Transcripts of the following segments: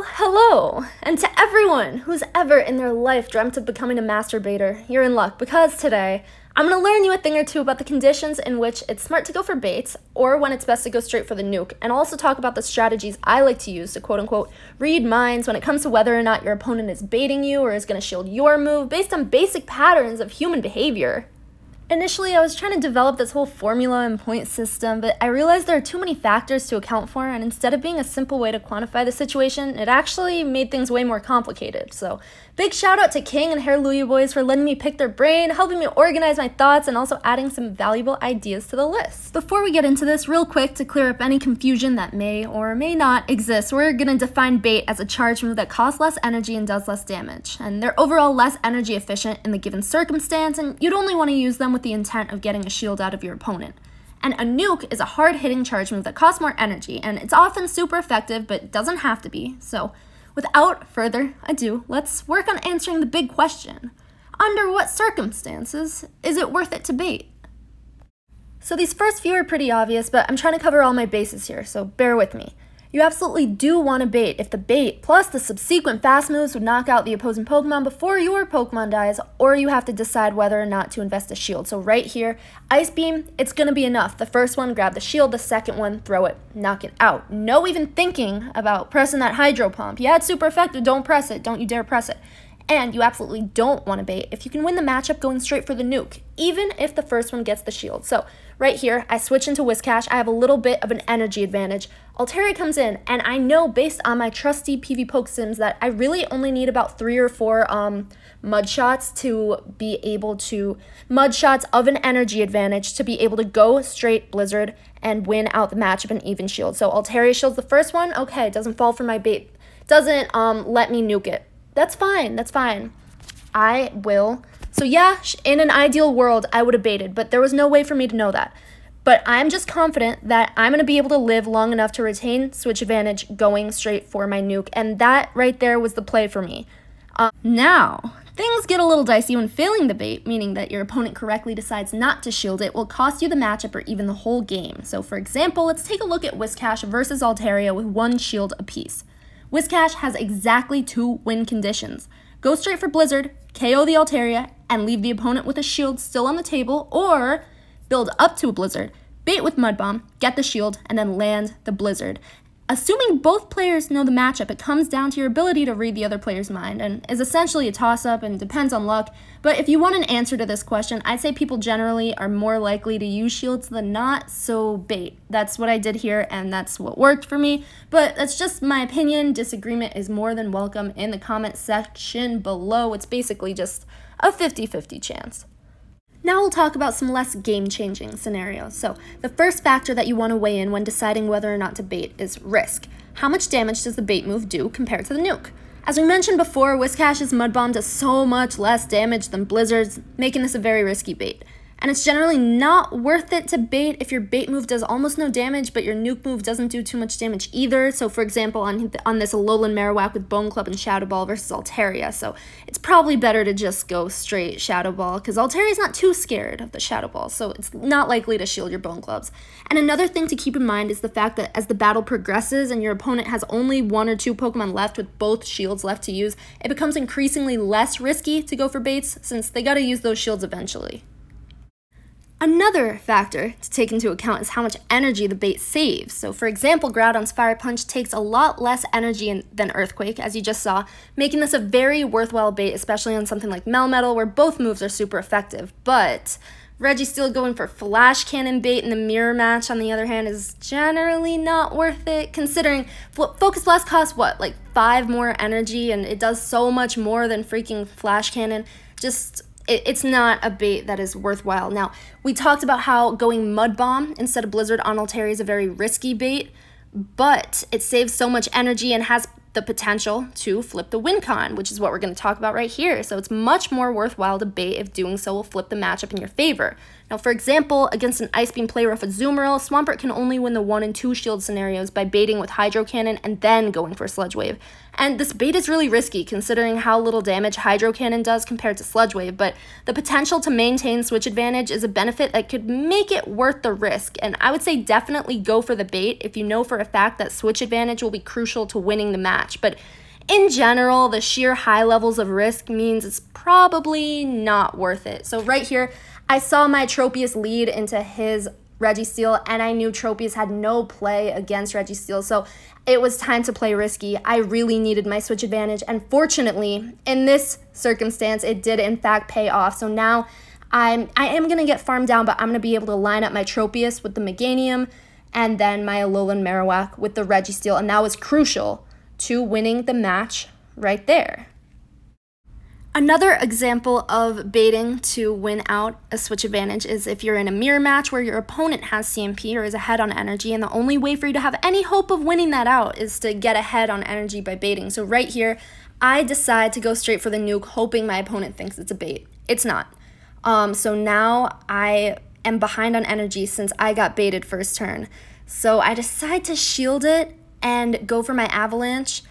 Well, hello! And to everyone who's ever in their life dreamt of becoming a masturbator, you're in luck, because today I'm going to learn you a thing or two about the conditions in which it's smart to go for baits, or when it's best to go straight for the nuke, and I'll also talk about the strategies I like to use to quote-unquote read minds when it comes to whether or not your opponent is baiting you or is going to shield your move based on basic patterns of human behavior. Initially, I was trying to develop this whole formula and point system, but I realized there are too many factors to account for, and instead of being a simple way to quantify the situation, it actually made things way more complicated. So, big shout out to King and Hallelujah Boys for letting me pick their brain, helping me organize my thoughts, and also adding some valuable ideas to the list. Before we get into this, real quick, to clear up any confusion that may or may not exist, we're going to define bait as a charge move that costs less energy and does less damage, and they're overall less energy efficient in the given circumstance, and you'd only want to use them with the intent of getting a shield out of your opponent. And a nuke is a hard-hitting charge move that costs more energy, and it's often super effective, but doesn't have to be. So, without further ado, let's work on answering the big question. Under what circumstances is it worth it to bait? So these first few are pretty obvious, but I'm trying to cover all my bases here, so bear with me. You absolutely do want to bait if the bait plus the subsequent fast moves would knock out the opposing Pokemon before your Pokemon dies, or you have to decide whether or not to invest a shield. So right here, Ice Beam, it's going to be enough. The first one, grab the shield. The second one, throw it, knock it out. No even thinking about pressing that Hydro Pump. Yeah, it's super effective. Don't press it. Don't you dare press it. And you absolutely don't want to bait if you can win the matchup going straight for the nuke, even if the first one gets the shield. So right here, I switch into Whiscash. I have a little bit of an energy advantage. Altaria comes in, and I know based on my trusty PV Poke Sims that I really only need about 3 or 4 mud shots to be able to, mud shots of an energy advantage to be able to go straight Blizzard and win out the matchup and even shield. So Altaria shields the first one. Okay, doesn't fall for my bait. Doesn't let me nuke it. That's fine, that's fine. I will. So yeah, in an ideal world, I would have baited, but there was no way for me to know that. But I'm just confident that I'm going to be able to live long enough to retain switch advantage going straight for my nuke, and that right there was the play for me. Now, things get a little dicey when failing the bait, meaning that your opponent correctly decides not to shield it will cost you the matchup or even the whole game. So for example, let's take a look at Whiscash versus Altaria with 1 shield apiece. Whiscash has exactly 2 win conditions. Go straight for Blizzard, KO the Altaria, and leave the opponent with a shield still on the table, or build up to a Blizzard, bait with Mud Bomb, get the shield, and then land the Blizzard. Assuming both players know the matchup, it comes down to your ability to read the other player's mind, and is essentially a toss-up and depends on luck. But if you want an answer to this question, I'd say people generally are more likely to use shields than not, so bait. That's what I did here, and that's what worked for me. But that's just my opinion. Disagreement is more than welcome in the comment section below. It's basically just a 50-50 chance. Now we'll talk about some less game-changing scenarios. So the first factor that you want to weigh in when deciding whether or not to bait is risk. How much damage does the bait move do compared to the nuke? As we mentioned before, Whiscash's Mud Bomb does so much less damage than Blizzard's, making this a very risky bait. And it's generally not worth it to bait if your bait move does almost no damage, but your nuke move doesn't do too much damage either. So for example, on this Alolan Marowak with Bone Club and Shadow Ball versus Altaria. So it's probably better to just go straight Shadow Ball, because Altaria's not too scared of the Shadow Ball, so it's not likely to shield your Bone Clubs. And another thing to keep in mind is the fact that as the battle progresses and your opponent has only 1 or 2 Pokemon left with both shields left to use, it becomes increasingly less risky to go for baits, since they gotta use those shields eventually. Another factor to take into account is how much energy the bait saves. So for example, Groudon's Fire Punch takes a lot less energy than Earthquake, as you just saw, making this a very worthwhile bait, especially on something like Melmetal, where both moves are super effective. But Registeel going for Flash Cannon bait in the mirror match, on the other hand, is generally not worth it, considering Focus Blast costs, what, like 5 more energy, and it does so much more than freaking Flash Cannon. It's not a bait that is worthwhile. Now, we talked about how going Mud Bomb instead of Blizzard on Altaria is a very risky bait, but it saves so much energy and has the potential to flip the win con, which is what we're going to talk about right here. So it's much more worthwhile to bait if doing so will flip the matchup in your favor. Now, for example, against an Ice Beam player with Azumarill, Swampert can only win the 1 and 2 shield scenarios by baiting with Hydro Cannon and then going for Sludge Wave. And this bait is really risky considering how little damage Hydro Cannon does compared to Sludge Wave, but the potential to maintain switch advantage is a benefit that could make it worth the risk. And I would say definitely go for the bait if you know for a fact that switch advantage will be crucial to winning the match. match. But in general, the sheer high levels of risk means it's probably not worth it. So right here, I saw my Tropius lead into his Registeel, and I knew Tropius had no play against Registeel, so it was time to play risky. I really needed my switch advantage, and fortunately, in this circumstance, it did in fact pay off. So now I am going to get farmed down, but I'm going to be able to line up my Tropius with the Meganium, and then my Alolan Marowak with the Registeel, and that was crucial to winning the match right there. Another example of baiting to win out a switch advantage is if you're in a mirror match where your opponent has CMP or is ahead on energy, and the only way for you to have any hope of winning that out is to get ahead on energy by baiting. So right here, I decide to go straight for the nuke, hoping my opponent thinks it's a bait. It's not. So now I am behind on energy since I got baited first turn. So I decide to shield it and go for my Avalanche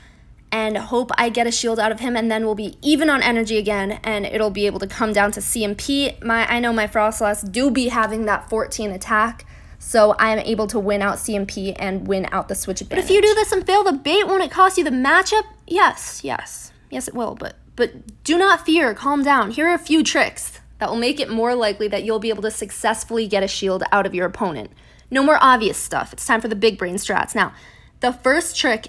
and hope I get a shield out of him, and then we'll be even on energy again, and it'll be able to come down to CMP. I know my Frostlass do be having that 14 attack, so I am able to win out CMP and win out the switch advantage. But if you do this and fail the bait, won't it cost you the matchup? Yes, it will, but do not fear, calm down. Here are a few tricks that will make it more likely that you'll be able to successfully get a shield out of your opponent. No more obvious stuff. It's time for the big brain strats. Now, the first trick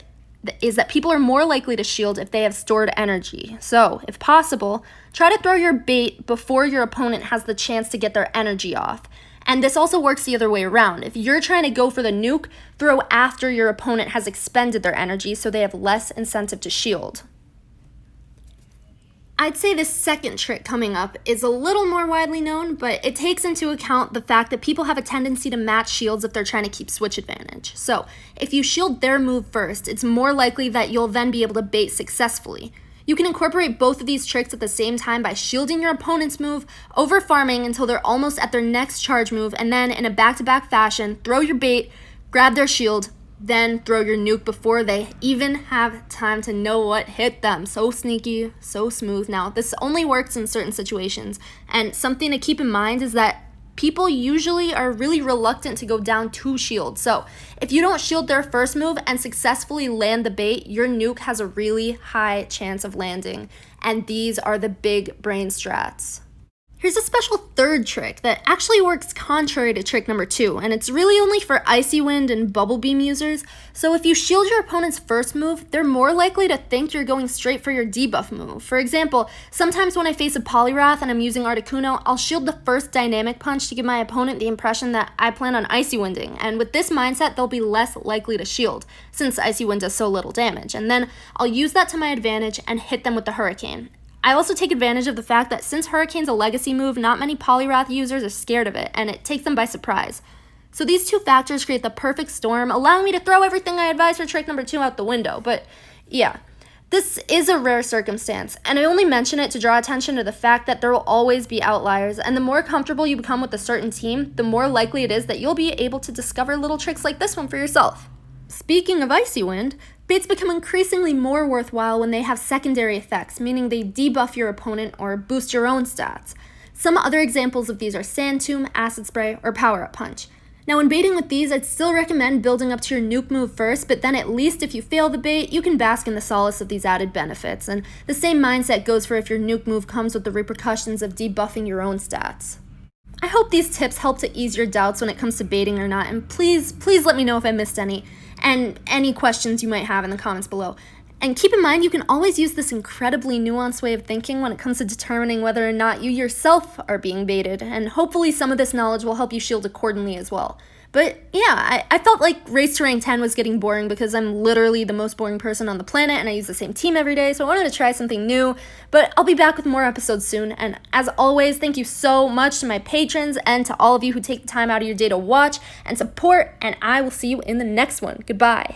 is that people are more likely to shield if they have stored energy. So, if possible, try to throw your bait before your opponent has the chance to get their energy off. And this also works the other way around. If you're trying to go for the nuke, throw after your opponent has expended their energy so they have less incentive to shield. I'd say this second trick coming up is a little more widely known, but it takes into account the fact that people have a tendency to match shields if they're trying to keep switch advantage. So, if you shield their move first, it's more likely that you'll then be able to bait successfully. You can incorporate both of these tricks at the same time by shielding your opponent's move, over farming until they're almost at their next charge move, and then in a back-to-back fashion, throw your bait, grab their shield, then throw your nuke before they even have time to know what hit them. So sneaky, so smooth. Now, this only works in certain situations, and something to keep in mind is that people usually are really reluctant to go down 2 shields. So if you don't shield their first move and successfully land the bait, your nuke has a really high chance of landing, and these are the big brain strats. Here's a special third trick that actually works contrary to trick number 2, and it's really only for Icy Wind and Bubble Beam users. So if you shield your opponent's first move, they're more likely to think you're going straight for your debuff move. For example, sometimes when I face a Poliwrath and I'm using Articuno, I'll shield the first dynamic punch to give my opponent the impression that I plan on Icy Winding, and with this mindset, they'll be less likely to shield, since Icy Wind does so little damage, and then I'll use that to my advantage and hit them with the Hurricane. I also take advantage of the fact that since Hurricane's a legacy move, not many Poliwrath users are scared of it, and it takes them by surprise. So these two factors create the perfect storm, allowing me to throw everything I advised for trick number 2 out the window. But yeah, this is a rare circumstance, and I only mention it to draw attention to the fact that there will always be outliers, and the more comfortable you become with a certain team, the more likely it is that you'll be able to discover little tricks like this one for yourself. Speaking of Icy Wind, baits become increasingly more worthwhile when they have secondary effects, meaning they debuff your opponent or boost your own stats. Some other examples of these are Sand Tomb, Acid Spray, or Power Up Punch. Now when baiting with these, I'd still recommend building up to your nuke move first, but then at least if you fail the bait, you can bask in the solace of these added benefits, and the same mindset goes for if your nuke move comes with the repercussions of debuffing your own stats. I hope these tips help to ease your doubts when it comes to baiting or not, and please let me know if I missed any, and any questions you might have in the comments below. And keep in mind, you can always use this incredibly nuanced way of thinking when it comes to determining whether or not you yourself are being baited, and hopefully some of this knowledge will help you shield accordingly as well. But yeah, I felt like Race to Rank 10 was getting boring because I'm literally the most boring person on the planet and I use the same team every day, so I wanted to try something new. But I'll be back with more episodes soon, and as always, thank you so much to my patrons and to all of you who take the time out of your day to watch and support, and I will see you in the next one. Goodbye.